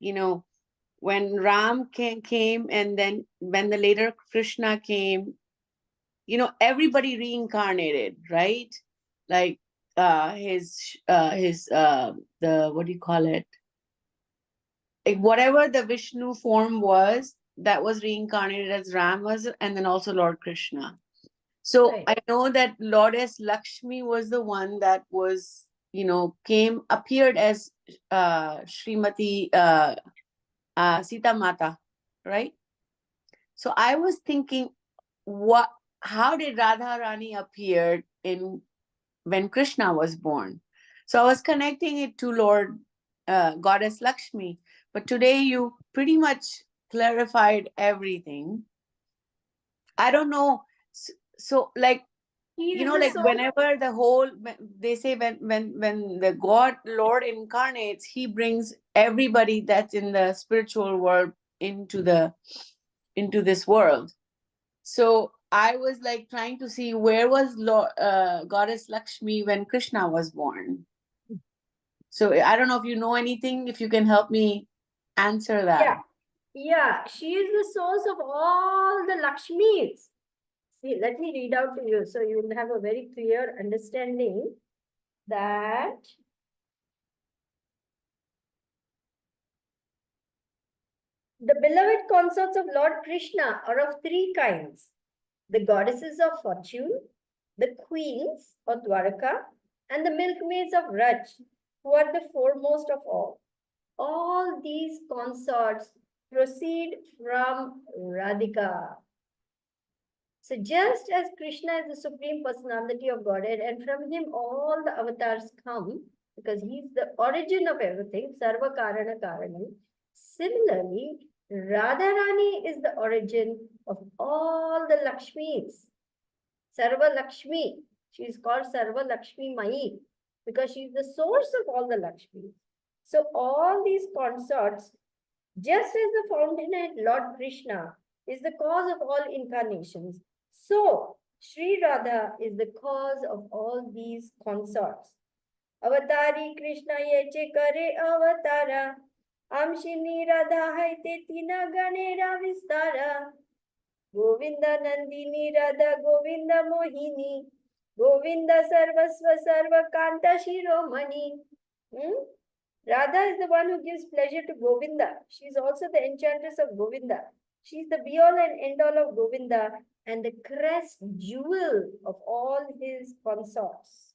when Ram came, and then when the later Krishna came, everybody reincarnated, right? Like the what do you call it? Like whatever the Vishnu form was, that was reincarnated as Ram was, and then also Lord Krishna. So Right. I know that Lourdes Lakshmi was the one that was, appeared as Srimati Sita Mata, right? So I was thinking, how did Radharani appear when Krishna was born? So I was connecting it to Lord Goddess Lakshmi. But today you pretty much clarified everything. I don't know. So like, like whenever they say when the Lord incarnates, he brings everybody that's in the spiritual world into this world. So I was like trying to see where was Goddess Lakshmi when Krishna was born. So I don't know if you know anything, if you can help me answer that. Yeah. Yeah, she is the source of all the Lakshmis. See, let me read out to you so you will have a very clear understanding that the beloved consorts of Lord Krishna are of three kinds: the goddesses of fortune, the queens of Dwaraka, and the milkmaids of Raj, who are the foremost of all. All these consorts proceed from Radhika. So just as Krishna is the supreme personality of Godhead, and from him all the avatars come, because he's the origin of everything, Sarva Karana Karanam. Similarly, Radharani is the origin of all the Lakshmis. Sarva Lakshmi. She is called Sarva Lakshmi Mai because she is the source of all the Lakshmis. So all these consorts, just as the fountainhead Lord Krishna is the cause of all incarnations, so Sri Radha is the cause of all these consorts. Avatari Krishna yeche kare avatara, Amshini Radha haite tina ganera vistara. Govinda Nandini Radha Govinda Mohini, Govinda Sarvasva Sarva Kanta Shiromani. Radha is the one who gives pleasure to Govinda. She is also the enchantress of Govinda. She is the be-all and end-all of Govinda and the crest jewel of all his consorts.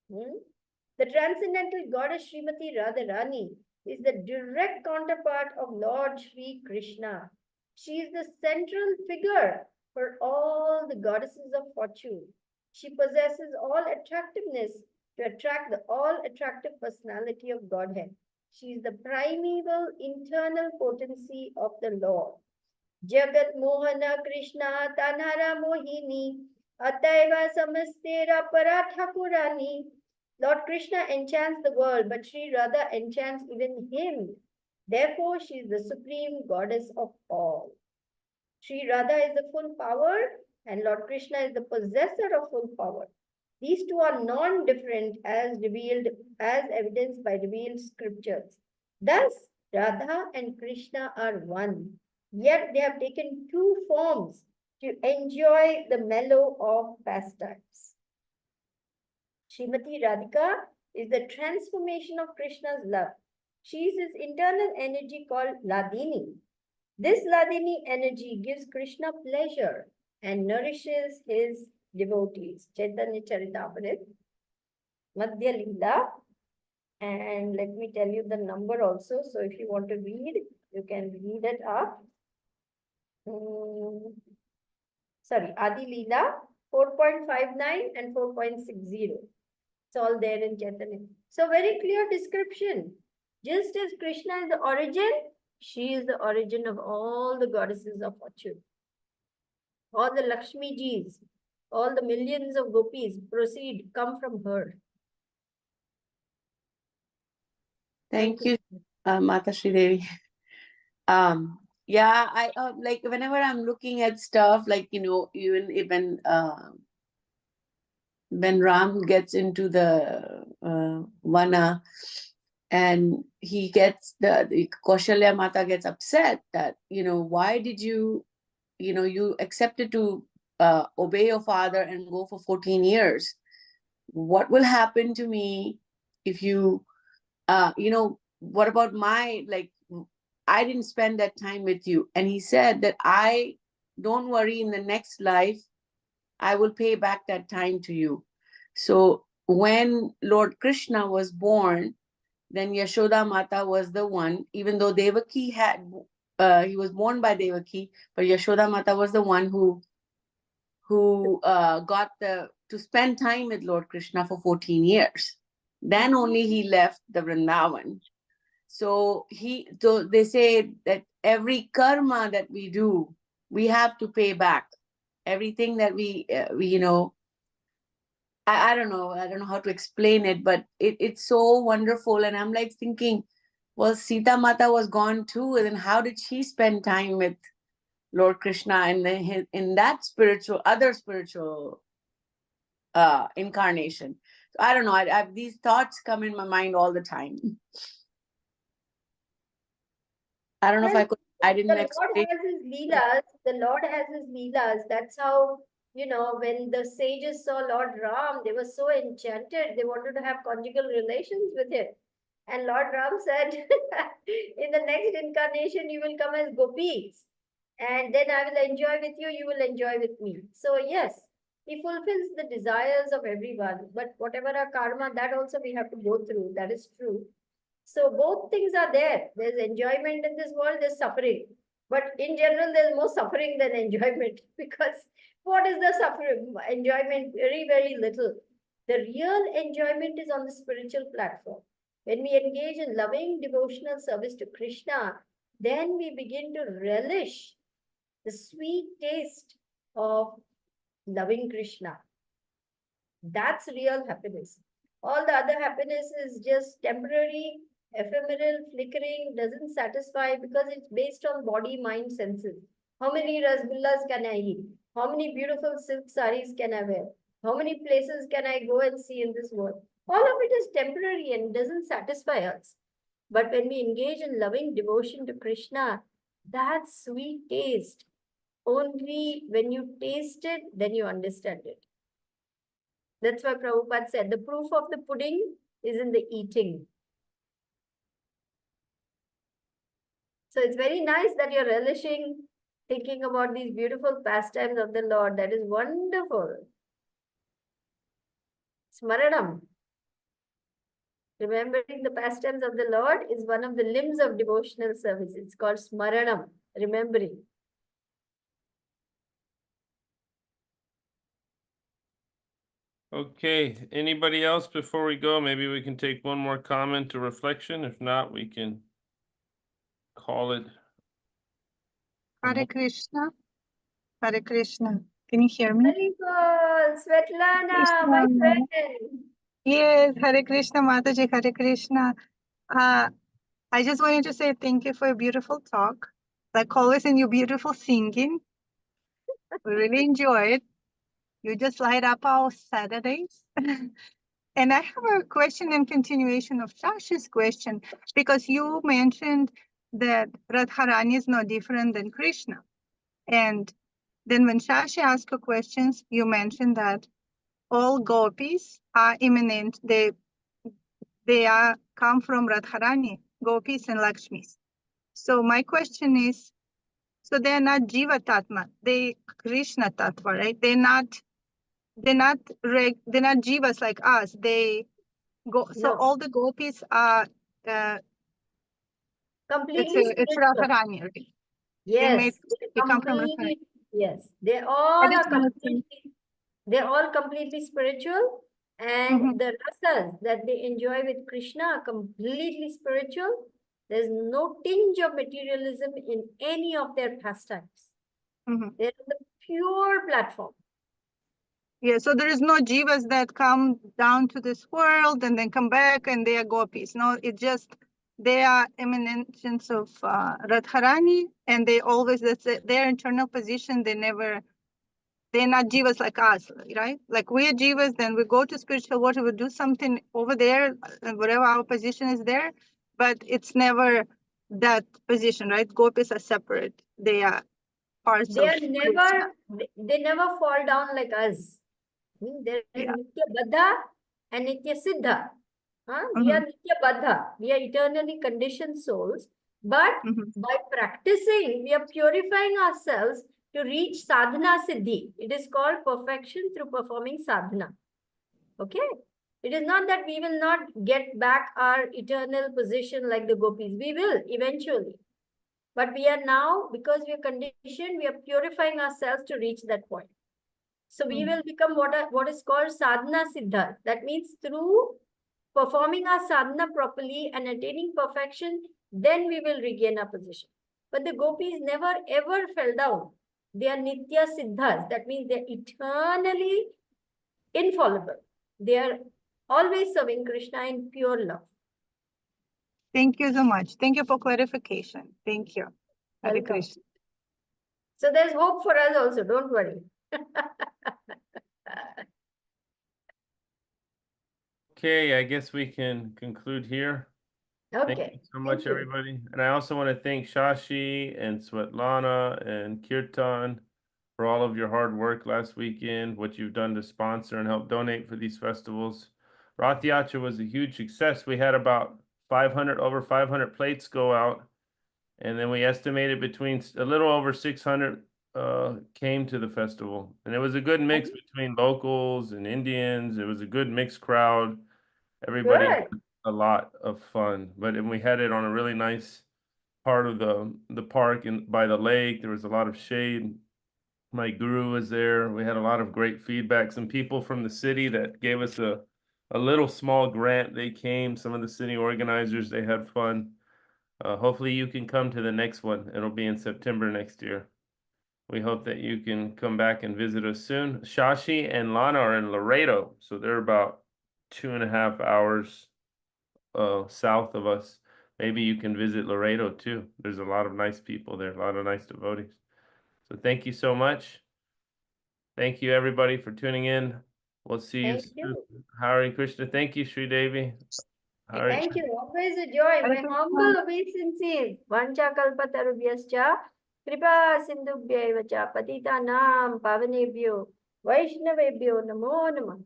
The transcendental goddess Srimati Radharani is the direct counterpart of Lord Sri Krishna. She is the central figure for all the goddesses of fortune. She possesses all attractiveness to attract the all-attractive personality of Godhead. She is the primeval internal potency of the Lord. Jagat Mohana Krishna Tanhara Mohini Ataiva Samastera Parathakurani. Lord Krishna enchants the world, but Sri Radha enchants even him. Therefore, she is the supreme goddess of all. Sri Radha is the full power, and Lord Krishna is the possessor of full power. These two are non-different as revealed, as evidenced by revealed scriptures. Thus, Radha and Krishna are one, yet they have taken two forms to enjoy the mellow of pastimes. Srimati Radhika is the transformation of Krishna's love. She is his internal energy called Ladini. This Ladini energy gives Krishna pleasure and nourishes his devotees. Chaitanya Charitamrita, Madhya Leela. And let me tell you the number also. So if you want to read, you can read it up. Sorry, Adi Leela 4.59 and 4.60. It's all there in Chaitanya. So very clear description. Just as Krishna is the origin, she is the origin of all the goddesses of fortune. All the Lakshmi Jis, all the millions of gopis come from her. Thank you, Mata Sridevi. Yeah, I like whenever I'm looking at stuff, like, you know, even when Ram gets into the vana, and he gets the Kaushalya Mata gets upset that, you know, why did you accepted to obey your father and go for 14 years. What will happen to me if you, what about I didn't spend that time with you. And he said that don't worry, in the next life, I will pay back that time to you. So when Lord Krishna was born, then Yashoda Mata was the one, even though Devaki he was born by Devaki, but Yashoda Mata was the one who got to spend time with Lord Krishna for 14 years. Then only he left the Vrindavan. So they say that every karma that we do, we have to pay back. Everything that we I don't know how to explain it, but it's so wonderful. And I'm like thinking, well, Sita Mata was gone too, and then how did she spend time Lord Krishna and in that other spiritual incarnation. So I don't know. These thoughts come in my mind all the time. I don't know if Well, I didn't the Lord explain. has his leelas. The Lord has his leelas. That's how, when the sages saw Lord Ram, they were so enchanted. They wanted to have conjugal relations with him. And Lord Ram said, in the next incarnation, you will come as gopis. And then I will enjoy with you, you will enjoy with me. So, yes, he fulfills the desires of everyone. But whatever our karma, that also we have to go through. That is true. So both things are there. There's enjoyment in this world, there's suffering. But in general, there's more suffering than enjoyment because what is the suffering? Enjoyment, very, very little. The real enjoyment is on the spiritual platform. When we engage in loving devotional service to Krishna, then we begin to relish the sweet taste of loving Krishna. That's real happiness. All the other happiness is just temporary, ephemeral, flickering, doesn't satisfy because it's based on body, mind, senses. How many rasgullas can I eat? How many beautiful silk saris can I wear? How many places can I go and see in this world? All of it is temporary and doesn't satisfy us. But when we engage in loving devotion to Krishna, that sweet taste, only when you taste it, then you understand it. That's why Prabhupada said the proof of the pudding is in the eating. So it's very nice that you're relishing, thinking about these beautiful pastimes of the Lord. That is wonderful. Smaranam. Remembering the pastimes of the Lord is one of the limbs of devotional service. It's called Smaranam, remembering. Okay, anybody else before we go? Maybe we can take one more comment or reflection. If not, we can call it. Hare Krishna. Hare Krishna. Can you hear me? Very good. Svetlana, my Krishna. friend. Yes, Hare Krishna, Mataji, Hare Krishna. I just wanted to say thank you for a beautiful talk. Like always, in your beautiful singing. We really enjoy it. You just light up our Saturdays. And I have a question in continuation of Shashi's question, because you mentioned that Radharani is no different than Krishna. And then when Shashi asked you questions, you mentioned that all gopis are immanent. They come from Radharani, gopis and Lakshmis. So my question is, so they're not Jiva Tatma, they Krishna Tattva, right? They're not Jivas like us. They go. So No. all the gopis are Completely it's spiritual. Radharani, right? Yes, They come from Radharani. yes, they all That is are one of the- completely, they're all completely spiritual, and Mhm. the rasas that they enjoy with Krishna are completely spiritual. There's no tinge of materialism in any of their pastimes. Mhm. They're on the pure platform. Yeah, so there is no jivas that come down to this world and then come back and they are gopis. No, it's just they are emanations of Radharani, and they always, their internal position. They're not jivas like us, right? Like we are jivas, then we go to spiritual water, we do something over there, whatever our position is there, but it's never that position, right? Gopis are separate. They are parts They of are Krishna. they never fall down like us. There is Yeah. Nitya Baddha and Nitya Siddha. We are Mhm. Nitya Baddha. We are eternally conditioned souls. But Mhm. by practicing, we are purifying ourselves to reach sadhana siddhi. It is called perfection through performing sadhana. Okay? It is not that we will not get back our eternal position like the gopis. We will eventually. But we are now, because we are conditioned, we are purifying ourselves to reach that point. So we will become what is called sadhana siddha. That means through performing our sadhana properly and attaining perfection, then we will regain our position. But the gopis never ever fell down. They are nitya siddhas. That means they are eternally infallible. They are always serving Krishna in pure love. Thank you so much. Thank you for clarification. Thank you. Hare Welcome. Krishna. So there's hope for us also, don't worry. Okay, I guess we can conclude here. Thank Okay. you so much, thank you. everybody. And I also want to thank Shashi and Svetlana and Kirtan for all of your hard work last weekend, what you've done to sponsor and help donate for these festivals. Rath Yatra was a huge success. We had about over 500 plates go out. And then we estimated between a little over 600 came to the festival. And it was a good mix between locals and Indians. It was a good mixed crowd. Everybody Good. had a lot of fun. And we had it on a really nice part of the park and by the lake. There was a lot of shade. My guru was there. We had a lot of great feedback. Some people from the city that gave us a little small grant. They came. Some of the city organizers, they had fun. Hopefully you can come to the next one. It'll be in September next year. We hope that you can come back and visit us soon. Shashi and Lana are in Laredo, so they're about 2.5 hours south of us. Maybe you can visit Laredo too. There's a lot of nice people there, a lot of nice devotees. So thank you so much. Thank you everybody for tuning in. We'll see you Thank soon. you. Hare Krishna. Thank you, Sridevi. Hare Thank you. Always a joy. Hare My Krishna. humble obeisances. Vancha kalpatarubhyascha. Kripa sindhubhyaiva cha. Patitanam pavanebhyo. Vaishnavebhyo namo namah.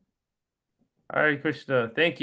Hare Krishna. Thank you.